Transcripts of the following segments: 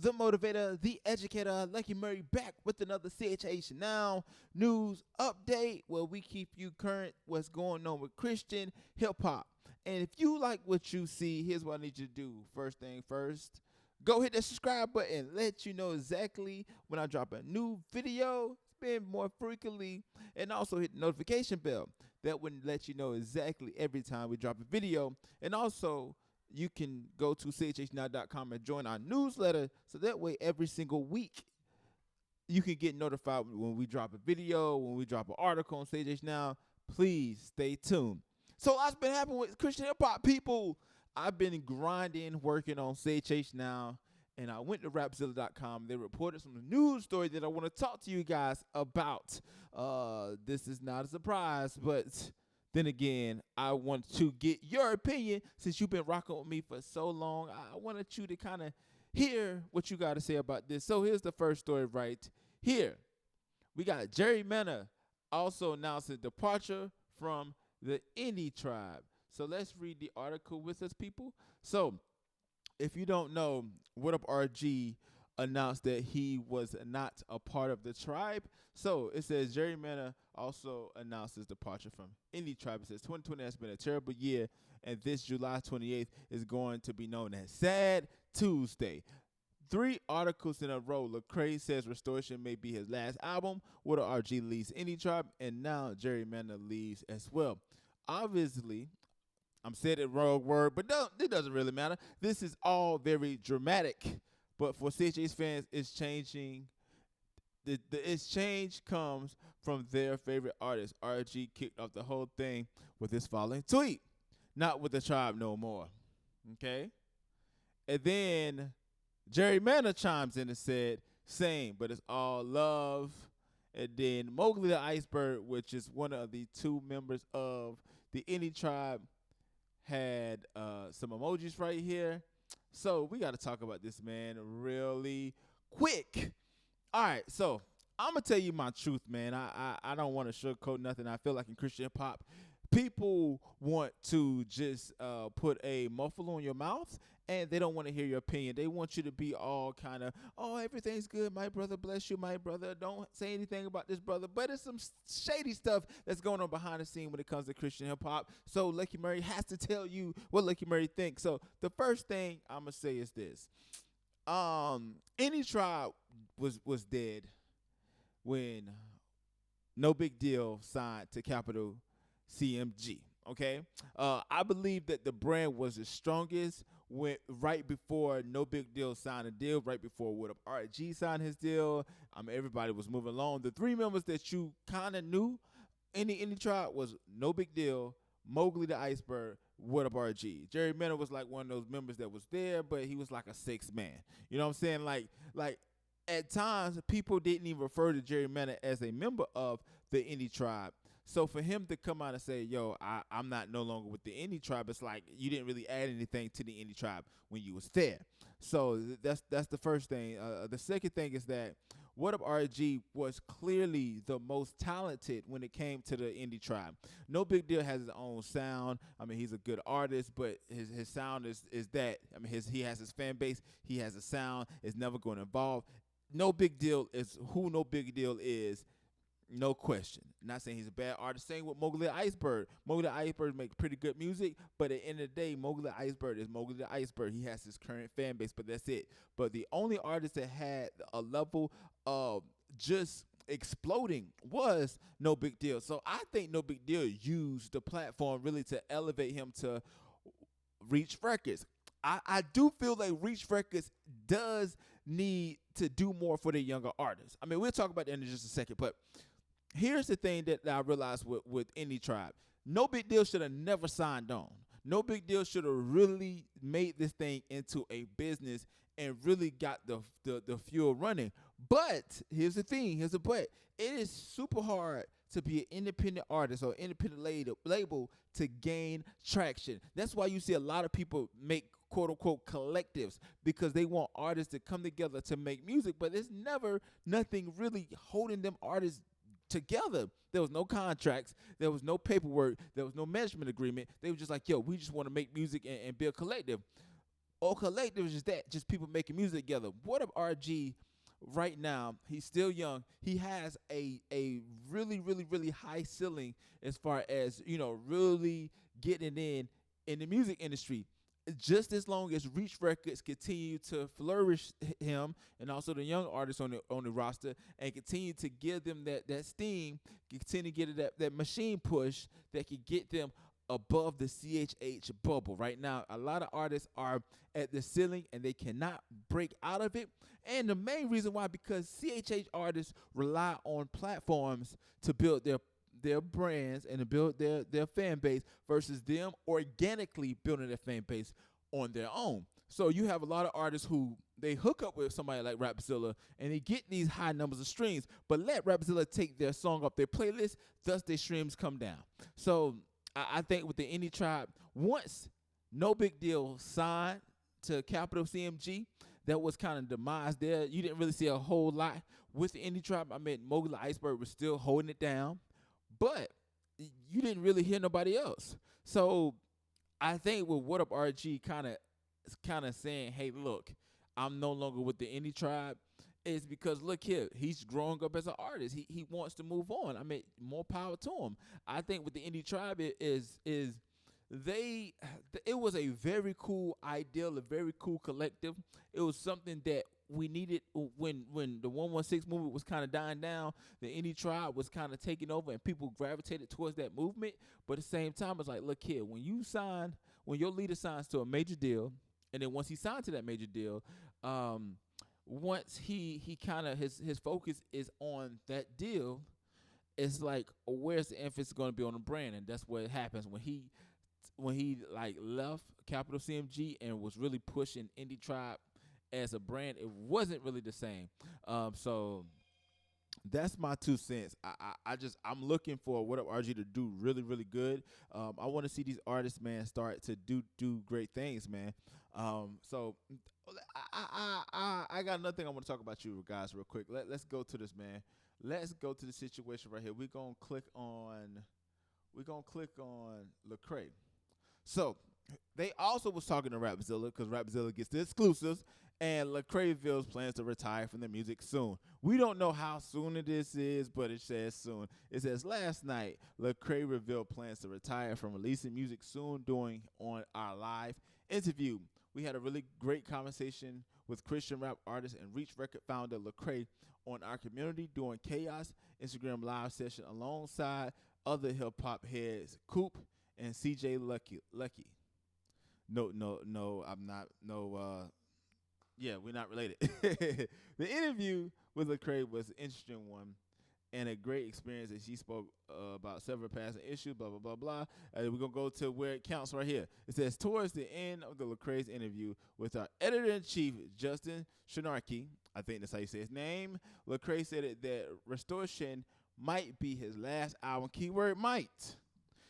the motivator, the educator, Lucky Murray, back with another CHHNOW news update where we keep you current what's going on with Christian hip hop. And if you like what you see, here's what I need you to do. First thing first, go hit that subscribe button. Let you know exactly when I drop a new video. Spin more frequently, and also hit the notification bell. That would let you know exactly every time we drop a video. And also, you can go to chhnow.com and join our newsletter, so that way every single week you can get notified when we drop a video, when we drop an article on CHH Now. Please stay tuned. So lots been happening with Christian hip hop people. I've been grinding, working on CHH Now, and I went to rapzilla.com. They reported some news story that I want to talk to you guys about. This is not a surprise, but then again, I want to get your opinion since you've been rocking with me for so long. I wanted you to kind of hear what you got to say about this. So here's the first story right here. We got Jerry Mena also announcing departure from the INDIETRIBE. So let's read the article with us, people. So if you don't know, WHATUPRG announced that he was not a part of the tribe. So it says Jerry Mena also announced his departure from INDIETRIBE. It says 2020 has been a terrible year, and this July 28th is going to be known as Sad Tuesday. 3 articles in a row. Lecrae says Restoration may be his last album. WHATUPRG leaves INDIETRIBE, and now Jerry Mena leaves as well. Obviously, I'm saying the wrong word, but it doesn't really matter. This is all very dramatic. But for CHH fans, it's changing. Its change comes from their favorite artist. RG kicked off the whole thing with his following tweet: "Not with the tribe no more." Okay? And then Jerry Mena chimes in and said, "Same, but it's all love." And then Mowgli the Iceberg, which is one of the 2 members of the INDIETRIBE, had some emojis right here. So we got to talk about this, man, really quick. All right, so I'm going to tell you my truth, man. I don't want to sugarcoat nothing. I feel like in Christian hip hop, people want to just put a muffle on your mouth, and they don't want to hear your opinion. They want you to be all kind of, oh, everything's good, my brother, bless you, my brother. Don't say anything about this brother. But it's some shady stuff that's going on behind the scene when it comes to Christian hip hop. So Lucky Murray has to tell you what Lucky Murray thinks. So the first thing I'm going to say is this. INDIETRIBE was dead when No Big Deal signed to Capital CMG. Okay, I believe that the brand was the strongest right before No Big Deal signed a deal, right before WHATUPRG signed his deal. Everybody was moving along. The 3 members that you kind of knew in the INDIETRIBE was No Big Deal, Mowgli the Iceberg, WHATUPRG. Jerry Mena was like one of those members that was there, but he was like a 6th man. You know what I'm saying? Like at times, people didn't even refer to Jerry Mena as a member of the INDIETRIBE. So for him to come out and say, yo, I'm not no longer with the INDIETRIBE, it's like you didn't really add anything to the INDIETRIBE when you was there. So that's the first thing. The second thing is that WHATUPRG was clearly the most talented when it came to the INDIETRIBE. No Big Deal has his own sound. I mean, he's a good artist, but his sound is that. I mean, he has his fan base. He has a sound. It's never going to evolve. No Big Deal is who No Big Deal is. No question. Not saying he's a bad artist. Same with Mowgli the Iceberg. Mowgli the Iceberg makes pretty good music, but at the end of the day, Mowgli the Iceberg is Mowgli the Iceberg. He has his current fan base, but that's it. But the only artist that had a level of just exploding was No Big Deal. So I think No Big Deal used the platform really to elevate him to Reach Records. I do feel like Reach Records does need to do more for the younger artists. I mean, we'll talk about that in just a second, but here's the thing that I realized with INDIETRIBE. No Big Deal should have never signed on. No Big Deal should have really made this thing into a business and really got the fuel running. But here's the thing. Here's the but. It is super hard to be an independent artist or independent label to gain traction. That's why you see a lot of people make quote-unquote collectives, because they want artists to come together to make music, but there's never nothing really holding them artists together. There was no contracts. There was no paperwork. There was no management agreement. They were just like, yo, we just want to make music and build collective. or collective is just that, just people making music together. What Up RG right now, he's still young. He has a really high ceiling as far as, really getting in the music industry. Just as long as Reach Records continue to flourish him and also the young artists on the roster, and continue to give them that steam, continue to get that machine push that can get them above the CHH bubble. Right now, a lot of artists are at the ceiling and they cannot break out of it. And the main reason why, because CHH artists rely on platforms to build their brands and to build their fan base, versus them organically building their fan base on their own. So you have a lot of artists who they hook up with somebody like Rapzilla and they get these high numbers of streams, but let Rapzilla take their song off their playlist, thus their streams come down. So I think with the Indie Tribe, once No Big Deal signed to Capital CMG, that was kind of demise there. You didn't really see a whole lot with the Indie Tribe. I mean, Mowgli Iceberg was still holding it down, but you didn't really hear nobody else. So I think with What Up RG kind of saying, hey, look, I'm no longer with the Indie Tribe, is because, look here, he's growing up as an artist. He wants to move on. I mean, more power to him. I think with the Indie Tribe it was a very cool ideal, a very cool collective. It was something that we needed when the 116 movement was kind of dying down. The Indie Tribe was kind of taking over and people gravitated towards that movement. But at the same time, it's like, look here, when your leader signs to a major deal, and then once he signed to that major deal, once he kind of his focus is on that deal, it's like, where's the emphasis going to be on the brand? And that's what happens when he like left Capital CMG and was really pushing Indie Tribe as a brand. It wasn't really the same. So that's my 2 cents. I'm looking for What Up RG to do really good. I want to see these artists, man, start to do great things, man. So I got another thing I want to talk about you guys real quick. Let's go to this, man. Let's go to the situation right here. We're gonna click on Lecrae. So they also was talking to Rapzilla, because Rapzilla gets the exclusives, and Lecrae reveals plans to retire from the music soon. We don't know how soon it is, but it says soon. It says, last night, Lecrae revealed plans to retire from releasing music soon during on our live interview. We had a really great conversation with Christian rap artist and Reach Record founder Lecrae on our community during Chaos Instagram live session alongside other hip hop heads Coop and CJ Lucky. No, I'm not. Yeah, we're not related. The interview with Lecrae was an interesting one and a great experience, as she spoke about several passing issues, blah, blah, blah, blah. We're going to go to where it counts right here. It says, towards the end of the Lecrae's interview with our editor-in-chief, Justin Shinarki, I think that's how you say his name, Lecrae said that Restoration might be his last album. Keyword might.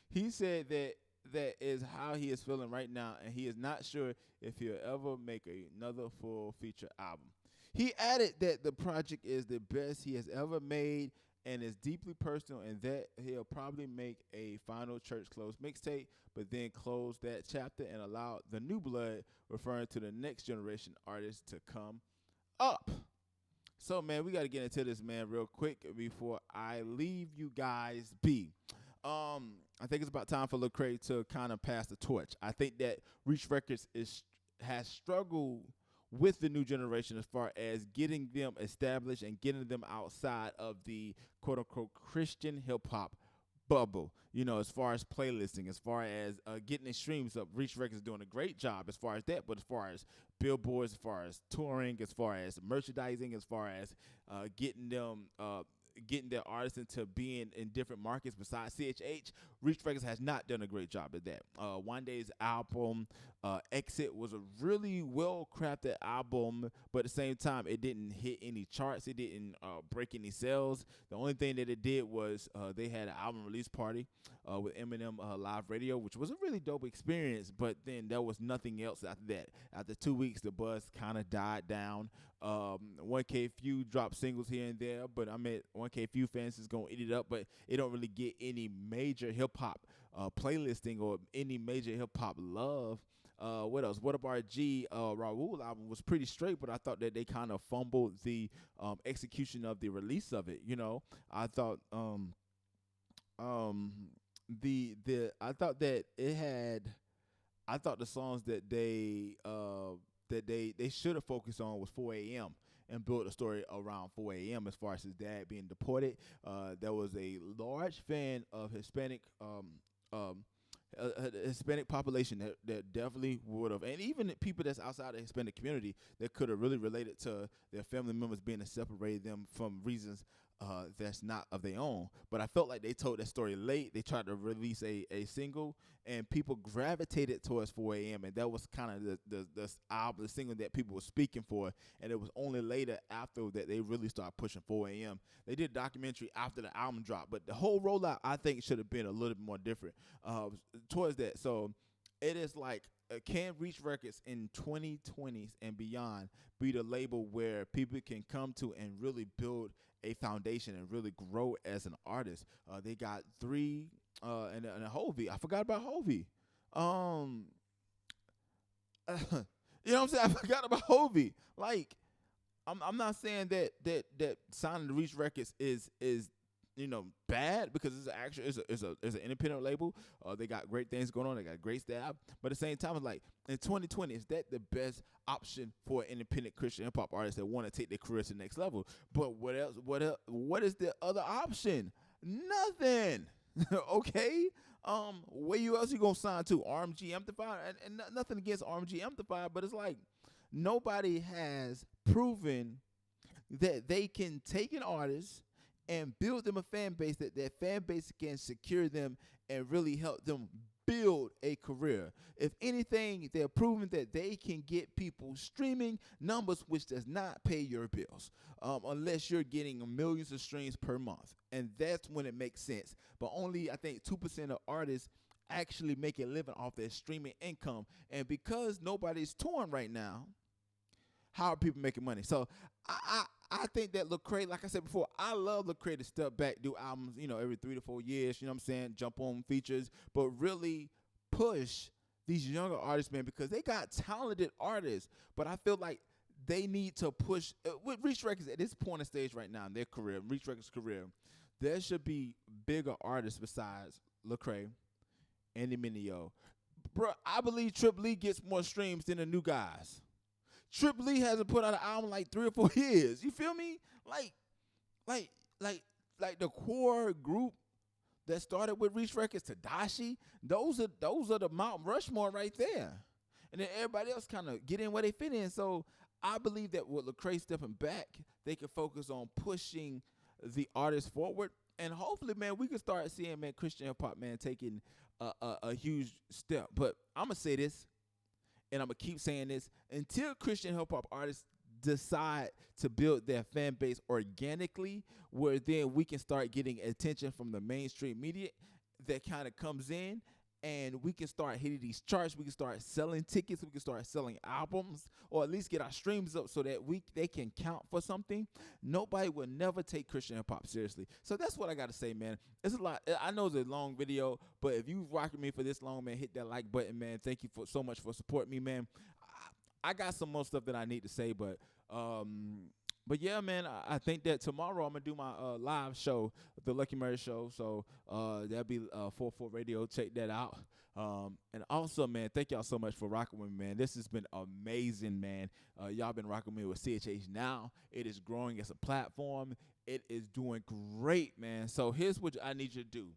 He said that is how he is feeling right now, and he is not sure if he'll ever make another full feature album. He added that the project is the best he has ever made and is deeply personal, and that he'll probably make a final church close mixtape, but then close that chapter and allow the new blood, referring to the next generation artists, to come up. So, man, we got to get into this, man, real quick before I leave you guys be. I think it's about time for Lecrae to kind of pass the torch. I think that Reach Records has struggled with the new generation as far as getting them established and getting them outside of the quote-unquote Christian hip-hop bubble, as far as playlisting, as far as getting their streams up. Reach Records is doing a great job as far as that, but as far as billboards, as far as touring, as far as merchandising, as far as getting their artists into being in different markets besides CHH, Reach Records has not done a great job at that. One Day's album, Exit, was a really well-crafted album, but at the same time, it didn't hit any charts. It didn't break any sales. The only thing that it did was they had an album release party with Eminem live radio, which was a really dope experience, but then there was nothing else after that. After 2 weeks, the buzz kind of died down. 1K Few dropped singles here and there, but I mean, 1K Few fans is going to eat it up, but it don't really get any major hip-hop playlisting or any major hip-hop love What else? WHATUPRG Raul album was pretty straight, but I thought that they kind of fumbled the execution of the release of it. I thought I thought that it had. I thought the songs that they should have focused on was 4 a.m. and built a story around 4 a.m. as far as his dad being deported. There was a large fan of Hispanic Hispanic population that definitely would have, and even people that's outside the Hispanic community that could have really related to their family members being separated them from reasons that's not of their own. But I felt like they told that story late. They tried to release a single, and people gravitated towards 4 a.m. and that was kind of the single that people were speaking for. And it was only later after that they really started pushing 4 a.m. They did a documentary after the album dropped, but the whole rollout I think should have been a little bit more different towards that. So it is like, can Reach Records in 2020s and beyond be the label where people can come to and really build a foundation and really grow as an artist? They got 3 and a Hovey. I forgot about Hovey. You know what I'm saying? I forgot about Hovey. Like, I'm not saying that signing to Reach Records is bad, because it's an independent label. They got great things going on. They got great staff. But at the same time, it's like, in 2020, is that the best option for an independent Christian hip hop artist that want to take their career to the next level? But what else? What is the other option? Nothing. Okay. Where else you gonna sign to? RMG Amplified, and nothing against RMG Amplified, but it's like nobody has proven that they can take an artist and build them a fan base, that fan base can secure them and really help them build a career. If anything, they're proving that they can get people streaming numbers, which does not pay your bills, unless you're getting millions of streams per month. And that's when it makes sense. But only, I think, 2% of artists actually make a living off their streaming income. And because nobody's touring right now, how are people making money? So I think that Lecrae, like I said before, I love Lecrae to step back, do albums, every 3 to 4 years, you know what I'm saying, jump on features, but really push these younger artists, man, because they got talented artists. But I feel like they need to push with Reach Records at this point of stage right now in their career, Reach Records' career. There should be bigger artists besides Lecrae, Andy Mineo. Bro, I believe Triple E gets more streams than the new guys. Triple E hasn't put out an album like 3 or 4 years. You feel me? Like the core group that started with Reach Records, Tadashi, those are the Mount Rushmore right there. And then everybody else kind of get in where they fit in. So I believe that with Lecrae stepping back, they can focus on pushing the artists forward. And hopefully, man, we can start seeing, man, Christian hip hop, man, taking a huge step. But I'm going to say this, and I'm going to keep saying this, until Christian hip hop artists decide to build their fan base organically, where then we can start getting attention from the mainstream media that kind of comes in, and we can start hitting these charts, we can start selling tickets, we can start selling albums, or at least get our streams up so that they can count for something. Nobody will never take Christian hip hop seriously. So that's what I got to say, man. It's a lot. I know it's a long video, but if you rocking me for this long, man, hit that like button, man. Thank you so much for supporting me, man. I got some more stuff that I need to say, but yeah, man, I think that tomorrow I'm going to do my live show, the Lucky Murray Show. So that'll be 44 Radio. Check that out. And also, man, thank y'all so much for rocking with me, man. This has been amazing, man. Y'all been rocking with me with CHHNOW. It is growing as a platform. It is doing great, man. So here's what I need you to do.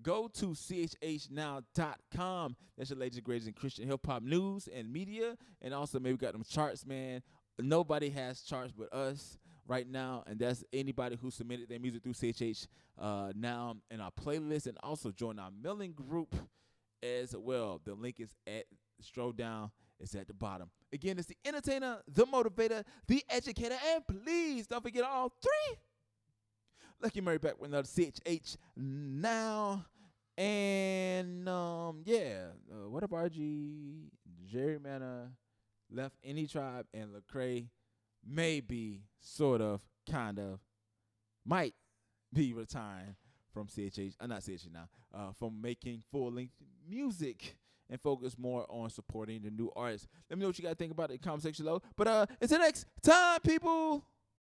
Go to CHHNOW.com. That's your latest, greatest in Christian hip-hop news and media. And also, maybe we got them charts, man. Nobody has charts but us right now, and that's anybody who submitted their music through CHH now in our playlist, and also join our mailing group as well. The link is at scroll down. It's at the bottom. Again, it's the entertainer, the motivator, the educator, and please don't forget all 3. Lucky Murray back with another CHH now. And WHATUPRG, Jerry Manor, Left INDIETRIBE, and Lecrae maybe, sort of, kind of, might be retiring from CHH, not CHH now, from making full-length music. and focus more on supporting the new artists. Let me know what you guys think about it in the comment section below. But until next time, people.